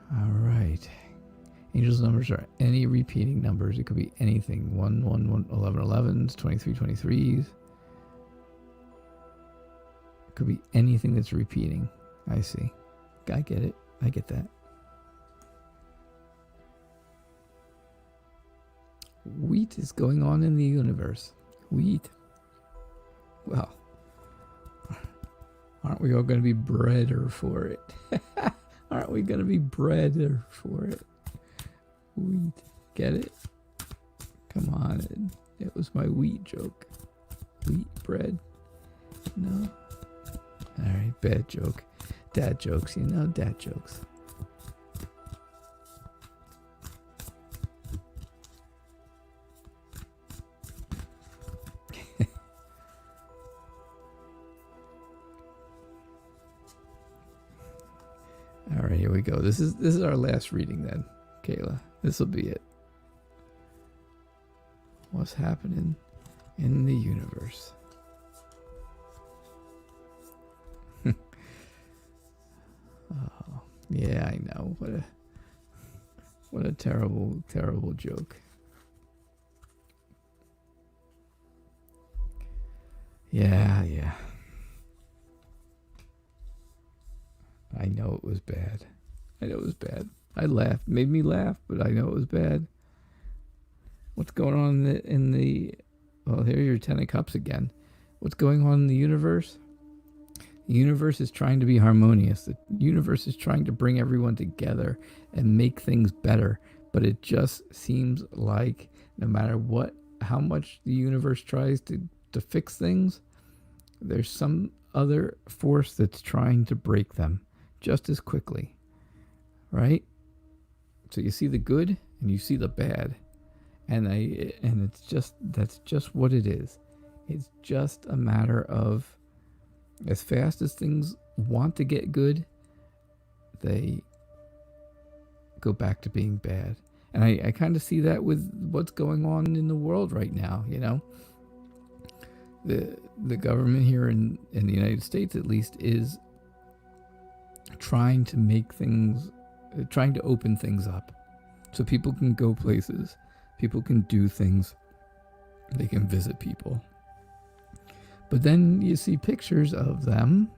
All right. Angel's those numbers are any repeating numbers. It could be anything. 1, 1, 1, 11, 11s, 23, 23s. It could be anything that's repeating. I see. I get it. I get that. Wheat is going on in the universe. Wheat. Well, aren't we all going to be breader for it? Aren't we going to be breader for it? Wheat. Get it? Come on. It was my wheat joke. Wheat bread? No? Alright, bad joke. Dad jokes, dad jokes. Alright, here we go. This is our last reading then, Kayla. This will be it. What's happening in the universe? Oh, yeah, I know. What a terrible, terrible joke. Yeah. I know it was bad. I laughed. Made me laugh, but I know it was bad. What's going on in the well, here's your Ten of Cups again. What's going on in the universe? The universe is trying to be harmonious. The universe is trying to bring everyone together and make things better. But it just seems like no matter how much the universe tries to fix things, there's some other force that's trying to break them just as quickly. Right? So you see the good and you see the bad. And that's just what it is. It's just a matter of as fast as things want to get good, they go back to being bad. And I kind of see that with what's going on in the world right now, The government here in the United States, at least, is trying to open things up. So people can go places. People can do things. They can visit people. But then you see pictures of them,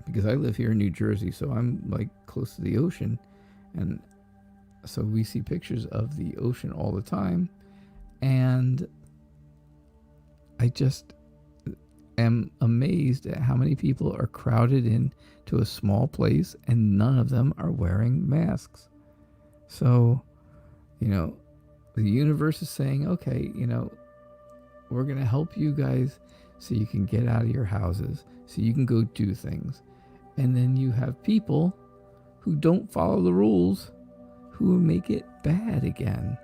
because I live here in New Jersey, so I'm like close to the ocean. And so we see pictures of the ocean all the time. And I just am amazed at how many people are crowded into a small place and none of them are wearing masks. So, the universe is saying, okay, we're going to help you guys so you can get out of your houses, so you can go do things. And then you have people who don't follow the rules, who make it bad again,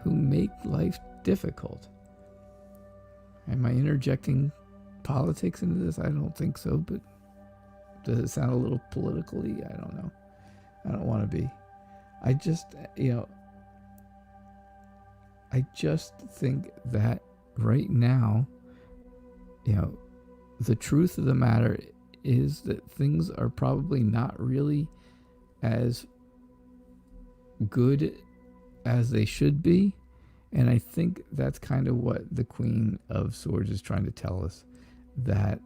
who make life difficult. Am I interjecting politics into this? I don't think so, but does it sound a little politically? I don't know. I don't want to be. I just think that right now, the truth of the matter is that things are probably not really as good as they should be. And I think that's kind of what the Queen of Swords is trying to tell us, that,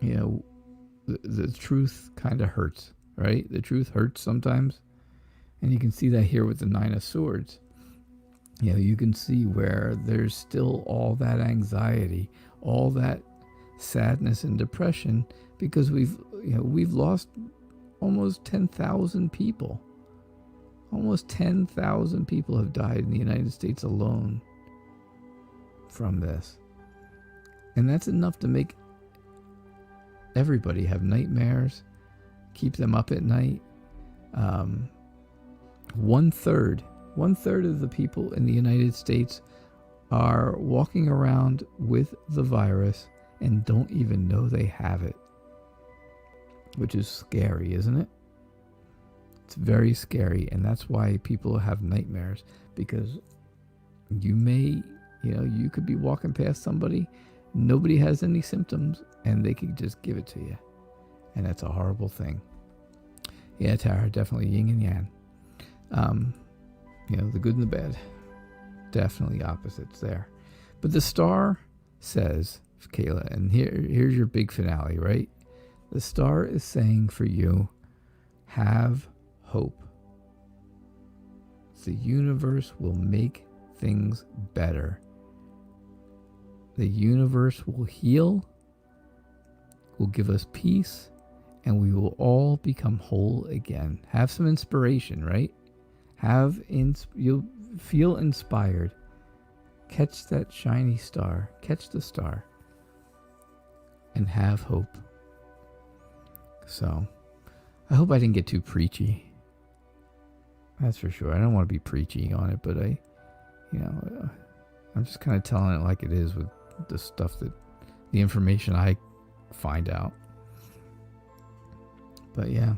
the truth kind of hurts, right? The truth hurts sometimes. And you can see that here with the Nine of Swords. You can see where there's still all that anxiety, all that sadness and depression, because we've lost almost 10,000 people. Almost 10,000 people have died in the United States alone from this. And that's enough to make everybody have nightmares, keep them up at night. One third of the people in the United States are walking around with the virus and don't even know they have it, which is scary, isn't it? It's very scary, and that's why people have nightmares, because you could be walking past somebody, nobody has any symptoms, and they could just give it to you, and that's a horrible thing. Yeah, Tara, definitely yin and yang. You know, the good and the bad. Definitely opposites there. But the star says, Kayla, and here's your big finale, right? The star is saying for you, have hope. The universe will make things better. The universe will heal, will give us peace, and we will all become whole again. Have some inspiration, right? You'll feel inspired. Catch that shiny star. Catch the star. And have hope. So, I hope I didn't get too preachy. That's for sure. I don't want to be preachy on it, but I'm just kind of telling it like it is with the stuff the information I find out. But yeah,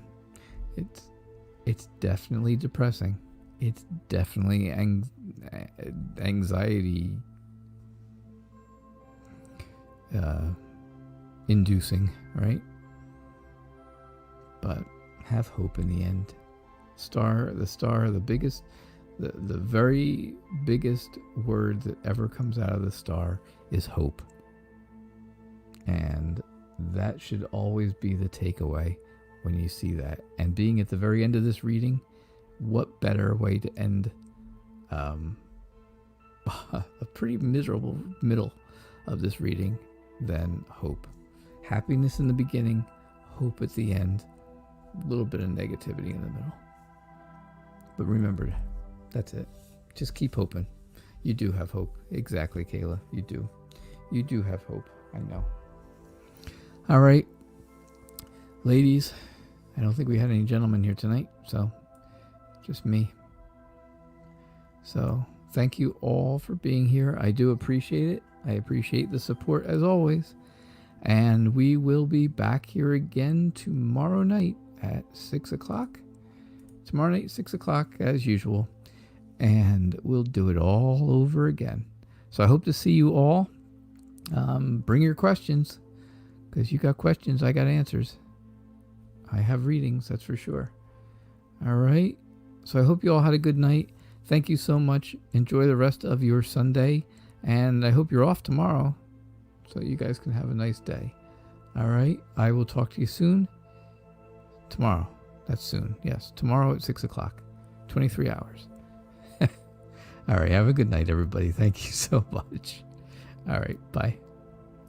it's definitely depressing. It's definitely anxiety inducing, right? But have hope in the end. The very biggest word that ever comes out of the star is hope. And that should always be the takeaway when you see that. And being at the very end of this reading, what better way to end a pretty miserable middle of this reading than hope. Happiness in the beginning, hope at the end, a little bit of negativity in the middle. But remember, that's it. Just keep hoping. You do have hope. Exactly, Kayla. You do. You do have hope. I know. All right. Ladies, I don't think we had any gentlemen here tonight, so just me. So thank you all for being here. I do appreciate it. I appreciate the support as always. And we will be back here again tomorrow night at 6 o'clock. Tomorrow night, 6 o'clock, as usual. And we'll do it all over again. So I hope to see you all. Bring your questions. Because you got questions, I got answers. I have readings, that's for sure. All right. So I hope you all had a good night. Thank you so much. Enjoy the rest of your Sunday. And I hope you're off tomorrow, so you guys can have a nice day. All right. I will talk to you soon. Tomorrow. That's soon. Yes. Tomorrow at 6 o'clock. 23 hours. All right. Have a good night, everybody. Thank you so much. All right. Bye.